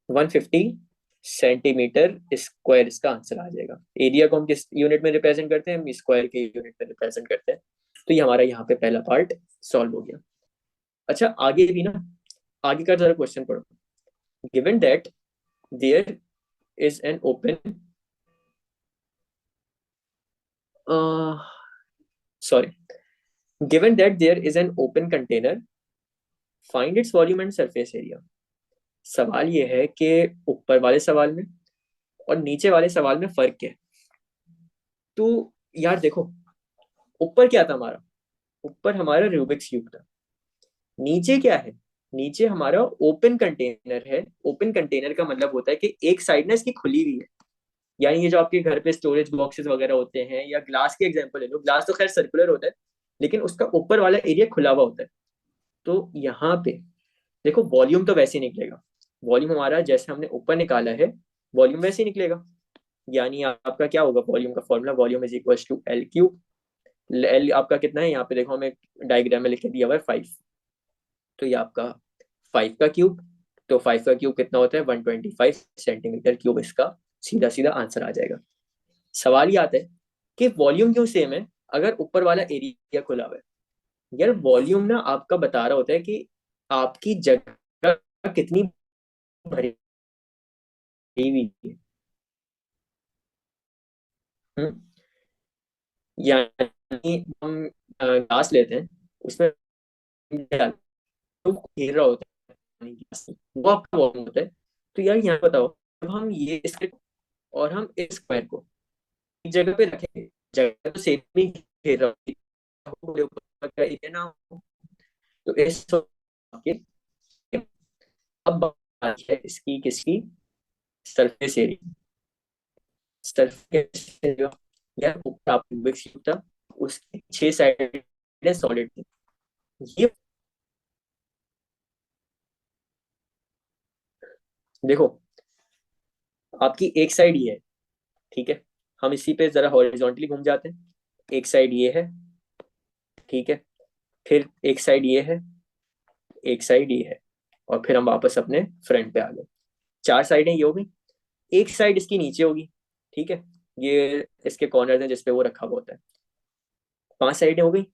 150 सेंटीमीटर स्क्वायर इसका आंसर आ जाएगा। एरिया को हम किस यूनिट में रिप्रेजेंट करते हैं? हम स्क्वायर के यूनिट में रिप्रेजेंट करते हैं। तो ये हमारा यहाँ पे पहला पार्ट सॉल्व हो गया। अच्छा, आगे भी ना, आगे का जरा क्वेश्चन पढ़ो। Given that there is an open, sorry, given that there is an open container, find its volume and surface area. सवाल ये है कि ऊपर वाले सवाल में और नीचे वाले सवाल में फर्क क्या है? तो यार देखो, ऊपर क्या था हमारा? ऊपर हमारा रूबिक्स क्यूब था। नीचे क्या है? नीचे हमारा ओपन कंटेनर है। ओपन कंटेनर का मतलब होता है कि एक साइड ना इसकी खुली हुई है, यानी ये जो आपके घर पे स्टोरेज बॉक्सेस वगैरह होते हैं, या ग्लास के एग्जांपल ले लो, ग्लास तो खैर सर्कुलर होता है, लेकिन उसका ऊपर वाला एरिया खुला हुआ होता है। तो यहाँ पे देखो, वॉल्यूम तो वैसे ही निकलेगा। वॉल्यूम हमारा जैसे हमने ऊपर निकाला है, वॉल्यूम वैसे ही निकलेगा। यानी आपका क्या होगा वॉल्यूम का formula? Volume is equal to L cube. L आपका कितना है? यहाँ पे देखो, हमें डायग्राम में लिख के दिया हुआ है 5। तो ये आपका 5 का क्यूब। तो 5 का क्यूब कितना होता है? 125 सेंटीमीटर क्यूब। इसका सीधा सीधा आंसर आ जाएगा। सवाल ये आता है कि वॉल्यूम क्यों सेम है अगर ऊपर वाला एरिया खुला हुआ है? यार वॉल्यूम ना आपका बता रहा होता है कि आपकी जगह कितनी भरी हुई है। हम्म, यानी हम ग्लास लेते हैं, उसमें तो घेर रहा होता है पानी की, वो आपका वॉल्यूम होता है। तो यार यहाँ बताओ, जब हम ये इसके और हम इस स्क्वायर को एक जगह पे रखेंगे, जगह तो सेम ही घेर रहा होगा, ऊपर का एरिया ना हो। तो इस के अब बात है इसकी किसकी? Surface area. सरफेस एरिया, यार ऊपर आप क्यूबिक क्यूब था, उसकी 6 साइड सॉलिड थी। ये देखो, आपकी एक साइड ये है, ठीक है। हम इसी पे जरा हॉरिजॉन्टली घूम जाते हैं। एक साइड ये है, ठीक है। फिर एक साइड ये है, एक साइड ये है, और फिर हम वापस अपने फ्रंट पे आ गए। 4 साइडें ये हो गई। एक साइड इसकी नीचे होगी, ठीक है। ये इसके कॉर्नर हैं जिसपे वो रखा हुआ होता है। 5 साइडें हो गई।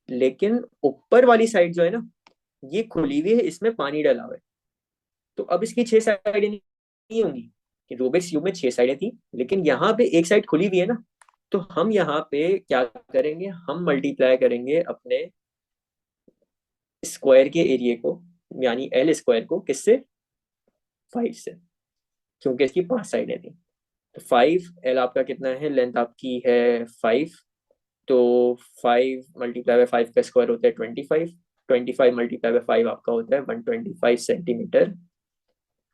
लेकिन ऊपर वाली साइड जो है ना, ये खुली हुई है, इसमें पानी डाला हुआ है। तो अब इसकी 6 साइडें नहीं होंगी। कि रूबिक्स क्यूब में 6 साइडें थी, लेकिन यहाँ पे एक साइड खुली हुई है ना। तो हम यहाँ पे क्या करेंगे? हम मल्टीप्लाई करेंगे अपने स्क्वायर के एरिया को, यानी एल स्क्वायर को, किससे? 5 से, क्योंकि इसकी 5 साइडें थी। तो 5, एल आपका कितना है? लेंथ आपकी है 5। तो 5 मल्टीप्लाई बाय 5 का स्क्वायर होता है 25। 25 मल्टीप्लाई बाय 5 आपका होता है 125 सेंटीमीटर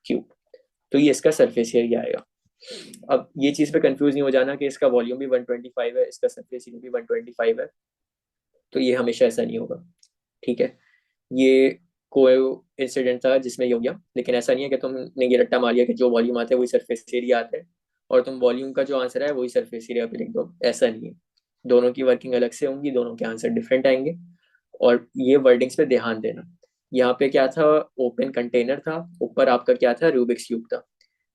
क्यूब। तो ये इसका सरफेस एरिया आएगा। अब ये चीज पे कंफ्यूज नहीं हो जाना कि इसका वॉल्यूम भी 125 है, इसका सरफेस एरिया भी 125 है, तो ये हमेशा ऐसा नहीं होगा। ठीक है, ये कोई इंसिडेंट था जिसमें ये हो गया, लेकिन ऐसा नहीं है कि तुमने ये रट्टा मार लिया कि जो वॉल्यूम आता है वही सरफेस एरिया आता है और तुम वॉल्यूम का जो आंसर है वही सरफेस एरिया पे लिख दो, ऐसा नहीं है। दोनों की वर्किंग अलग से होंगी, दोनों के आंसर डिफरेंट आएंगे। और ये वर्डिंग्स पे ध्यान देना। यहाँ पे क्या था, ओपन कंटेनर था, ऊपर आपका क्या था, रूबिक्स क्यूब था।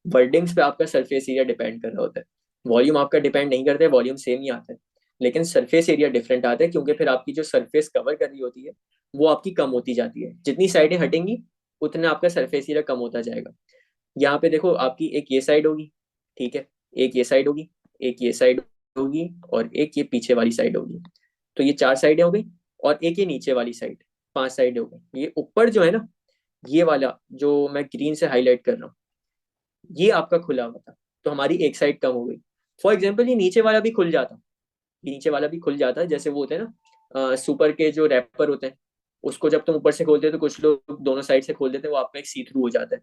वर्डिंग्स पे आपका सरफेस एरिया डिपेंड कर रहा होता है, वॉल्यूम आपका डिपेंड नहीं करता है, वॉल्यूम सेम ही आता है, लेकिन सरफेस एरिया डिफरेंट आता है, क्योंकि फिर आपकी जो सरफेस कवर कर रही होती है वो आपकी कम होती जाती है, जितनी साइडें हटेंगी उतना आपका सरफेस एरिया कम होता जाएगा। यहाँ पे देखो आपकी एक ये साइड होगी, ठीक है, एक ये साइड होगी, एक ये साइड होगी, और एक ये पीछे वाली साइड होगी। तो ये 4 साइडें हो गई, और एक ये नीचे वाली साइड, 5 साइडें हो गई। ये ऊपर जो है ना, ये वाला जो मैं ग्रीन से हाईलाइट कर रहा हूँ, ये आपका खुला हुआ था, तो हमारी एक साइड कम हो गई। फॉर एग्जाम्पल ये नीचे वाला भी खुल जाता, ये नीचे वाला भी खुल जाता है, जैसे वो होते हैं ना सुपर के जो रैपर होते हैं, उसको जब तुम ऊपर से खोलते हो तो कुछ लोग दोनों साइड से खोल देते हैं, वो आपका एक सी थ्रू हो जाता है।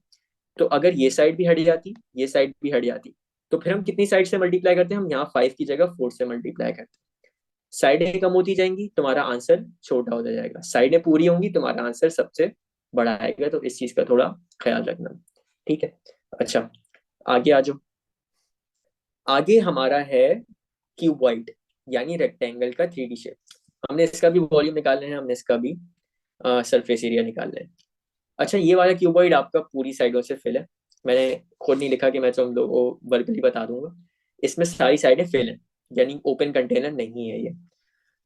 तो अगर ये साइड भी हट जाती, ये साइड भी हट जाती, तो फिर हम कितनी साइड से मल्टीप्लाई करते हैं, हम यहाँ 5 की जगह 4 से मल्टीप्लाई करते हैं। साइडें कम होती जाएंगी, तुम्हारा आंसर छोटा होता जाएगा, साइडें पूरी होंगी, तुम्हारा आंसर सबसे बड़ा आएगा, तो इस चीज का थोड़ा ख्याल रखना। ठीक है, अच्छा, आगे आ जाओ। आगे हमारा है क्यूबॉइड, यानी रेक्टेंगल का 3D शेप। हमने इसका भी वॉल्यूम निकालना है, हमने इसका भी सरफेस एरिया निकालना है। अच्छा, ये वाला क्यूबॉइड आपका पूरी साइडों से फिल है, मैंने खुद नहीं लिखा कि मैं तुम लोगों को वर्बली बता दूंगा, इसमें सारी साइडें फिल है, यानी ओपन कंटेनर नहीं है ये।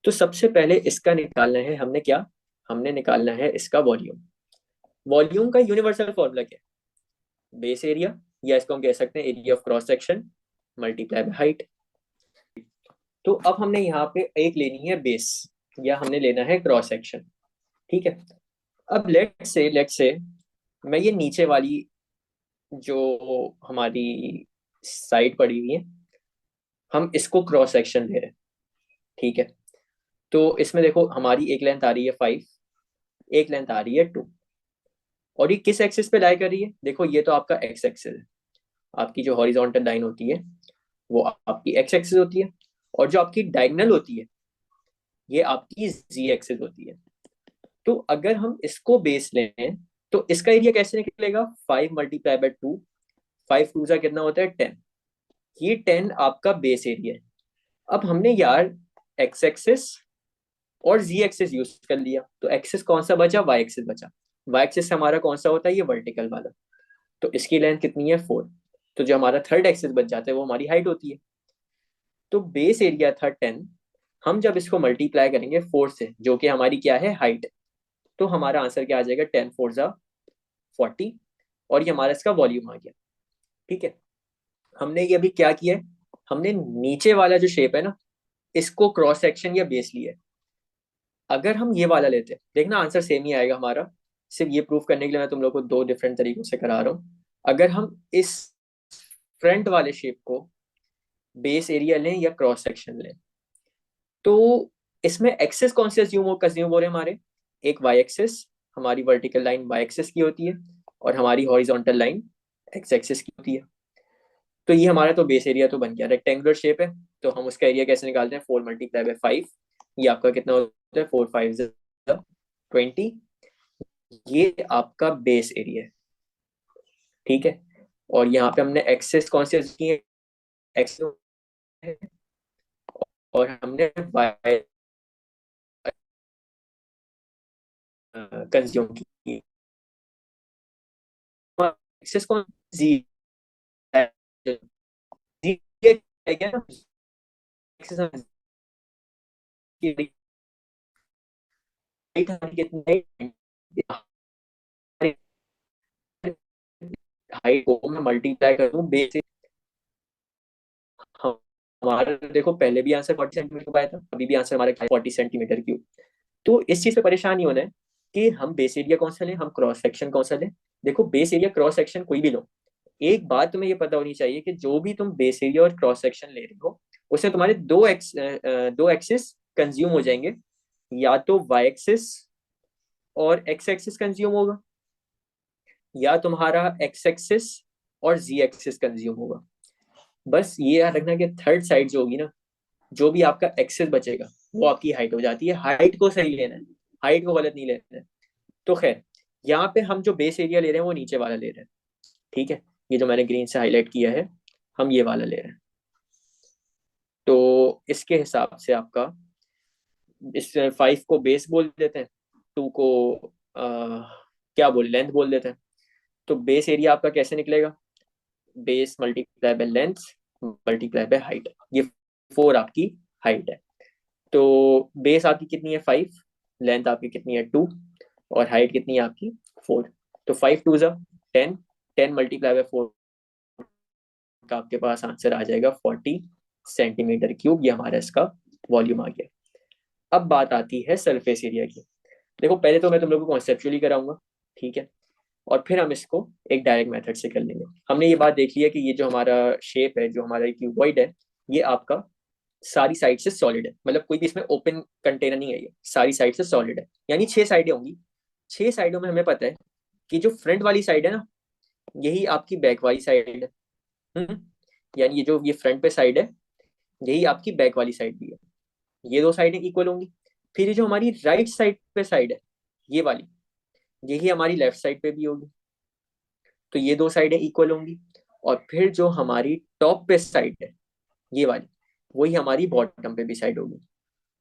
तो सबसे पहले इसका निकालना है, हमने क्या, हमने निकालना है इसका वॉल्यूम। वॉल्यूम का यूनिवर्सल फॉर्मूला क्या है, बेस एरिया, या इसको हम कह सकते हैं area of cross section multiply by height. तो अब हमने यहाँ पे एक लेनी है बेस, या हमने लेना है क्रॉस सेक्शन। ठीक है, अब लेट से मैं ये नीचे वाली जो हमारी साइड पड़ी हुई है, हम इसको क्रॉस सेक्शन ले रहे हैं। ठीक है, तो इसमें देखो हमारी एक लेंथ आ रही है 5, एक लेंथ आ रही है 2, और ये किस एक्सिस पे लाई कर रही है, देखो ये तो आपका एक्स एक्सिस है, आपकी जो हॉरिजॉन्टल लाइन होती है वो आपकी एक्स एक्सिस होती है, और जो आपकी डायगोनल होती है ये आपकी जी एक्सिस होती है। तो अगर हम इसको बेस लें तो इसका एरिया कैसे निकलेगा, 5 × 2, 5 × 2 कितना होता है 10, ये 10 आपका बेस एरिया है। अब हमने यार एक्स एक्सिस और जी एक्सिस यूज कर लिया, तो एक्सिस कौन सा बचा, वाई एक्सिस बचा। वाई एक्सिस हमारा कौन सा होता है, ये वर्टिकल वाला, तो इसकी लेंथ कितनी है 4, तो जो हमारा थर्ड एक्सिस बच जाता है वो हमारी हाइट होती है। तो बेस एरिया था 10, हम जब इसको मल्टीप्लाई करेंगे 4 से, जो कि हमारी क्या है, हाइट, तो हमारा आंसर क्या आ जाएगा, 10 × 4 = 40, और ये हमारा इसका वॉल्यूम आ गया। ठीक है, हमने ये अभी क्या किया है, हमने नीचे वाला जो शेप है ना, इसको क्रॉस सेक्शन या बेस लिया है। अगर हम ये वाला लेते हैं, देखना आंसर सेम ही आएगा हमारा, सिर्फ ये प्रूफ करने के लिए मैं तुम लोग को 2 डिफरेंट तरीकों से करा रहा हूँ। अगर हम इस फ्रंट वाले शेप को बेस एरिया लें या क्रॉस सेक्शन लें, तो इसमें एक्सेस कौन से कंज्यूम हो रहे हैं हमारे, एक वाई एक्सेस, हमारी वर्टिकल लाइन वाई एक्सेस की होती है, और हमारी हॉरिजॉन्टल लाइन एक्स एक्सेस की होती है। तो ये हमारा तो बेस एरिया तो बन गया, रेक्टेंगुलर शेप है, तो हम उसका एरिया कैसे निकालते हैं, 4 × 5, ये आपका कितना होता है, 4 × 5 = 20, ये आपका बेस एरिया है। ठीक है, और यहाँ पे हमने एक्सेस कौन से की है, एक्स, और हमने वाई कंज्यूम की, एक्सेस कौन, जी है, जी है क्या, एक्सेस की कितनी हाइट को मैं मल्टीप्लाई करूँ बेस, हमारा देखो पहले भी आंसर 40 सेंटीमीटर आया था, अभी भी आंसर हमारा 40 सेंटीमीटर क्यूब। तो इस चीज पे परेशान नहीं होना है कि हम बेस एरिया कौन सा लें, हम क्रॉस सेक्शन कौन सा लें। देखो बेस एरिया क्रॉस सेक्शन कोई भी लो, एक बात तुम्हें ये पता होनी चाहिए कि जो भी तुम बेस एरिया और क्रॉस सेक्शन ले रहे हो उसमें तुम्हारे दो एक्सिस कंज्यूम हो जाएंगे, या तो वाई एक्सिस और एक्स एक्सिस कंज्यूम होगा, या तुम्हारा एक्स एक्सिस और जी एक्सिस कंज्यूम होगा। बस ये याद रखना कि थर्ड साइड जो होगी ना, जो भी आपका एक्सेस बचेगा वो आपकी हाइट हो जाती है। हाइट को सही लेना है, हाइट को गलत नहीं लेना है। तो खैर, यहाँ पे हम जो बेस एरिया ले रहे हैं वो नीचे वाला ले रहे हैं। ठीक है, ये जो मैंने ग्रीन से हाईलाइट किया है, हम ये वाला ले रहे हैं। तो इसके हिसाब से आपका, इस 5 को बेस बोल देते हैं, 2 को क्या बोल, लेंथ बोल देते हैं। तो बेस एरिया आपका कैसे निकलेगा? Base multiply by length multiply by height. ये 4 आपकी हाइट है। तो बेस आपकी कितनी है? 5। लेंथ आपकी कितनी है? 2। और हाइट कितनी है आपकी? 4। तो 5 2 जा 10, 10 मल्टीप्लाई बाय 4 का आपके पास आंसर आ जाएगा 40 सेंटीमीटर क्यूब। ये हमारा इसका वॉल्यूम आ गया। अब बात आती है सरफेस एरिया की। देखो, पहले तो मैं तुम लोग को कॉन्सेप्चुअली कराऊंगा, ठीक है, और फिर हम इसको एक डायरेक्ट मेथड से कर लेंगे। हमने ये बात देख लिया कि ये जो हमारा शेप है, जो हमारा क्यूबॉइड है, ये आपका सारी साइड से सॉलिड है। मतलब कोई भी इसमें ओपन कंटेनर नहीं है, ये सारी साइड से सॉलिड है। यानी 6 साइडें होंगी। 6 साइडों में हमें पता है कि जो फ्रंट वाली साइड है ना, यही आपकी बैक वाली साइड है। हम्म, यानी ये जो ये फ्रंट पे साइड है, यही आपकी बैक वाली साइड भी है। ये दो साइडें इक्वल होंगी। फिर ये जो हमारी राइट साइड पे साइड है, ये वाली, यही हमारी लेफ्ट साइड पे भी होगी। तो ये दो साइडें इक्वल होंगी। और फिर जो हमारी टॉप पे साइड है, ये वाली, वही हमारी बॉटम पे भी साइड होगी।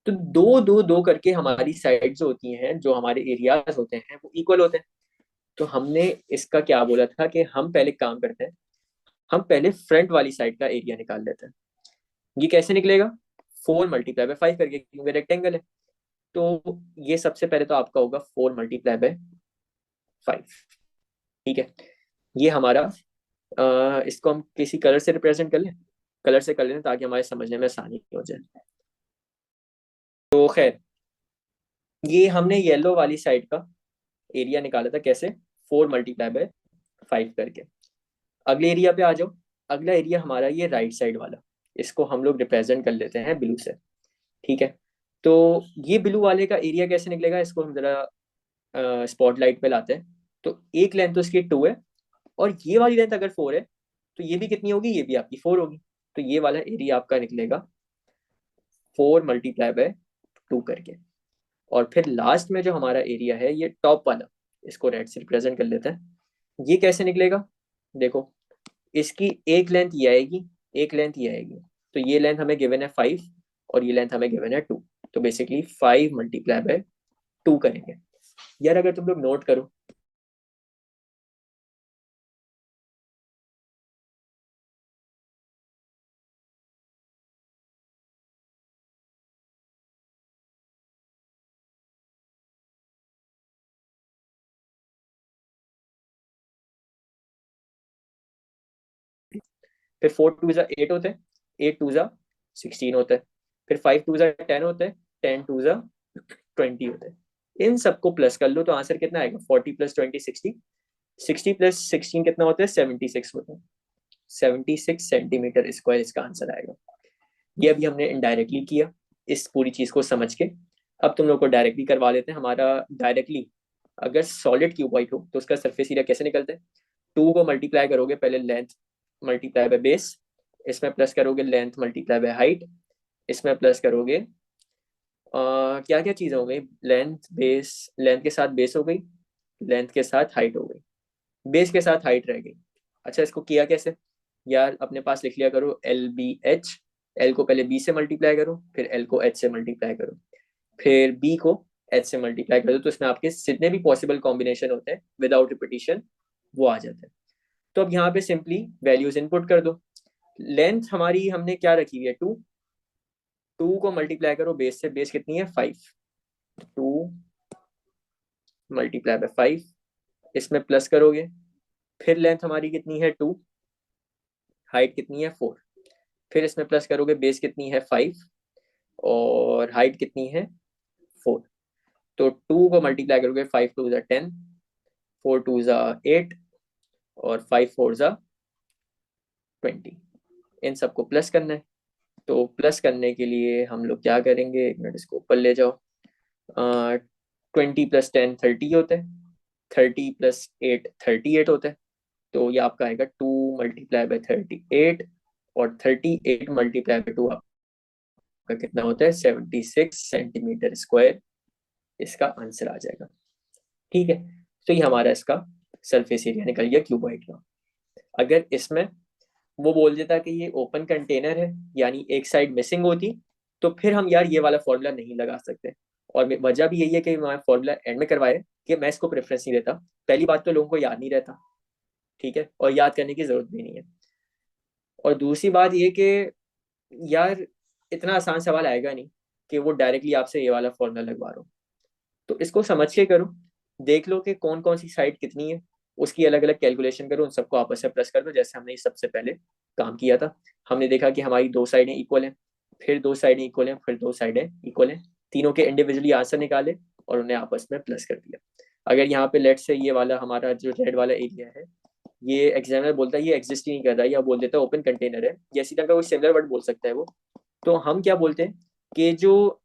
तो दो दो दो करके हमारी साइड जो होती हैं, जो हमारे एरियाज होते हैं, वो इक्वल होते हैं। तो हमने इसका क्या बोला था कि हम पहले काम करते हैं, हम पहले फ्रंट वाली साइड का एरिया निकाल लेते हैं। ये कैसे निकलेगा? 4 मल्टीप्लाई बाय 5 करके, क्योंकि रेक्टेंगल है। तो ये सबसे पहले तो आपका होगा 4 मल्टीप्लाई बाय 5। ठीक है, ये हमारा, इसको हम किसी कलर से रिप्रेजेंट कर लें। कलर से कर लें ताकि हमारे समझने में आसानी हो जाए। तो खैर, ये हमने येलो वाली साइड का एरिया निकाला था कैसे? 4 मल्टीप्लाई बाय 5 करके। अगले एरिया पे आ जाओ। अगला एरिया हमारा ये राइट साइड वाला, इसको हम लोग रिप्रेजेंट कर लेते हैं ब्लू से। ठीक है, तो ये ब्लू वाले का एरिया कैसे निकलेगा, इसको हम जरा स्पॉटलाइट पे लाते हैं। तो एक लेंथ तो इसकी 2 है, और ये वाली लेंथ अगर 4 है, तो ये भी कितनी होगी? ये भी आपकी 4 होगी। तो ये वाला एरिया आपका निकलेगा 4 मल्टीप्लाई बाय 2 करके। और फिर लास्ट में जो हमारा एरिया है, ये टॉप वाला, इसको रेड से रिप्रेजेंट कर लेते हैं। ये कैसे निकलेगा? देखो, इसकी एक लेंथ ये आएगी, एक लेंथ ये आएगी। तो ये लेंथ हमें गिवन है 5, और ये लेंथ हमें गिवन है 2। तो बेसिकली 5 मल्टीप्लाई बाय 2 करेंगे। यार अगर तुम लोग नोट करो, फिर 4 टू जा 8 होते हैं, 8 टू जा 16 होता है, फिर 5 टू जा 10 होता है, 10 टू जा 20 होता है। इन सबको प्लस कर लो तो आंसर कितना आएगा? 40 प्लस 20 60। 60 प्लस 16 कितना होता है? 76 होता है। 76 सेंटीमीटर स्क्वायर इसका आंसर आएगा। ये अभी हमने इनडायरेक्टली किया, इस पूरी चीज को समझ के। अब तुम लोग को डायरेक्टली करवा लेते हैं। हमारा डायरेक्टली, अगर सॉलिड क्यूबॉइड हो तो उसका सरफेस एरिया कैसे निकलता है? 2 को मल्टीप्लाई करोगे पहले लेंथ मल्टीप्लाई बाय बेस, इसमें प्लस करोगे लेंथ मल्टीप्लाई बाय हाइट, इसमें प्लस करोगे क्या क्या चीजें हो गई? लेंथ बेस, लेंथ के साथ बेस हो गई, लेंथ के साथ हाइट हो गई, बेस के साथ हाइट रह गई। अच्छा, इसको किया कैसे? यार अपने पास लिख लिया करो LBH। एल को पहले बी से मल्टीप्लाई करो, फिर एल को एच से मल्टीप्लाई करो, फिर बी को एच से मल्टीप्लाई करो। तो इसमें आपके जितने भी पॉसिबल कॉम्बिनेशन होते हैं विदाउट रिपीटिशन, वो आ जाते हैं। तो अब यहाँ पे सिंपली वैल्यूज इनपुट कर दो। लेंथ हमारी हमने क्या रखी हुई है? 2। 2 को मल्टीप्लाई करो बेस से, बेस कितनी है? 5। 2 मल्टीप्लाई बाय 5, इसमें प्लस करोगे, फिर लेंथ हमारी कितनी है? 2। हाइट कितनी है? 4। फिर इसमें प्लस करोगे, बेस कितनी है? 5, और हाइट कितनी है? 4। तो 2 को मल्टीप्लाई करोगे, 5 टू ज़ा 10, 4 टू ज़ा 8, और 5 फोर ज़ा 20। इन सबको प्लस करना है। तो प्लस करने के लिए हम लोग क्या करेंगे? एक मिनट, इसको ऊपर ले जाओ। 20 प्लस 10 30 होता है, 30 प्लस 8 38 होता है। तो ये आपका आएगा 2 मल्टीप्लाई बाय 38, और 38 मल्टीप्लाई बाई 2 आपका कितना होता है, 76 सेंटीमीटर स्क्वायर इसका आंसर आ जाएगा। ठीक है, तो ये हमारा इसका सरफेस एरिया निकल गया क्यूबॉइड का। अगर इसमें वो बोल देता कि ये ओपन कंटेनर है, यानी एक साइड मिसिंग होती, तो फिर हम यार ये वाला फॉर्मूला नहीं लगा सकते। और वजह भी यही है कि मैं फॉर्मूला एंड में करवाए कि मैं इसको प्रेफरेंस नहीं देता। पहली बात तो लोगों को याद नहीं रहता, ठीक है, और याद करने की जरूरत भी नहीं है। और दूसरी बात ये कि यार इतना आसान सवाल आएगा नहीं कि वो डायरेक्टली आपसे ये वाला फॉर्मूला लगवा रहा हो। तो इसको समझ के करो, देख लो कि कौन कौन सी साइड कितनी है, उसकी अलग अलग कैलकुलेशन करो, उन सबको आपस में प्लस कर दो, जैसे हमने सबसे पहले काम किया था। हमने देखा कि हमारी दो साइडें इक्वल हैं, फिर दो साइडें इक्वल हैं, फिर दो साइडें इक्वल हैं, तीनों के इंडिविजुअली आंसर निकाले और उन्हें आपस में प्लस कर दिया। अगर यहाँ पे लेट से ये वाला हमारा जो रेड वाला एरिया है, ये एग्जामिनर बोलता है ये एग्जिस्ट ही नहीं कर रहा, या बोल देता है ओपन कंटेनर है, या इसी तरह का कोई सिमिलर वर्ड बोल सकता है वो, तो हम क्या बोलते हैं कि जो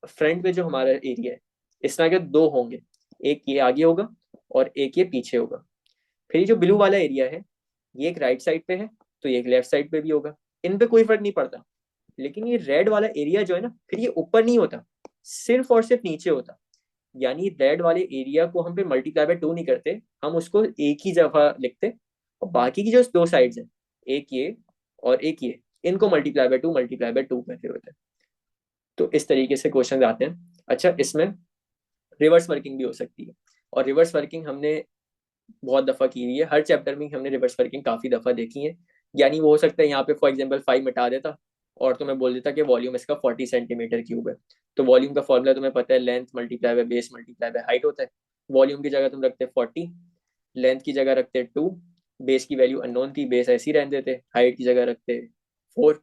फ्रंट में जो हमारा एरिया है, इस तरह के दो होंगे, एक ये आगे होगा और एक ये पीछे होगा। फिर ये जो ब्लू वाला एरिया है, ये एक राइट साइड पे है, तो ये एक लेफ्ट साइड पे भी होगा। इन पे कोई फर्क नहीं पड़ता। लेकिन ये रेड वाला एरिया जो है ना, फिर ये ऊपर नहीं होता, सिर्फ और सिर्फ नीचे होता। यानी रेड वाले एरिया को हम फिर मल्टीप्लाई बाय 2 नहीं करते, हम उसको एक ही जगह लिखते, और बाकी की जो दो साइड्स हैं, एक ये और एक ये, इनको मल्टीप्लाई बाय 2 करके होते हैं। तो इस तरीके से क्वेश्चन आते हैं। अच्छा, इसमें रिवर्स वर्किंग भी हो सकती है, और रिवर्स वर्किंग हमने बहुत दफा की हुई है, हर चैप्टर में हमने रिवर्स वर्किंग काफी दफा देखी है। यानी वो हो सकता है यहाँ पे फॉर एग्जाम्पल 5 मिटा देता और तुम्हें बोल देता कि वॉल्यूम इसका 40 सेंटीमीटर क्यूब है। तो वॉल्यूम का फॉर्मूला तुम्हें पता है, length multiply by base multiply by height होता है। वॉल्यूम की जगह तुम रखते 40, लेंथ की जगह रखते 2, बेस की वैल्यू अननोन थी, बेस ऐसे ही रहने देते, हाइट की जगह रखते 4,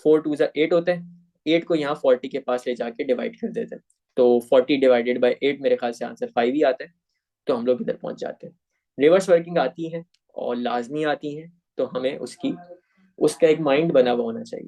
4 2 8 होते हैं, 8 को यहाँ 40 के पास ले जाके डिवाइड कर देते हैं, तो 40 डिवाइडेड बाई 8 मेरे ख्याल से आंसर 5 ही आता है। तो हम लोग इधर पहुंच जाते हैं। रिवर्स वर्किंग आती है और लाजमी आती है, तो हमें उसका एक माइंड बना हुआ होना चाहिए।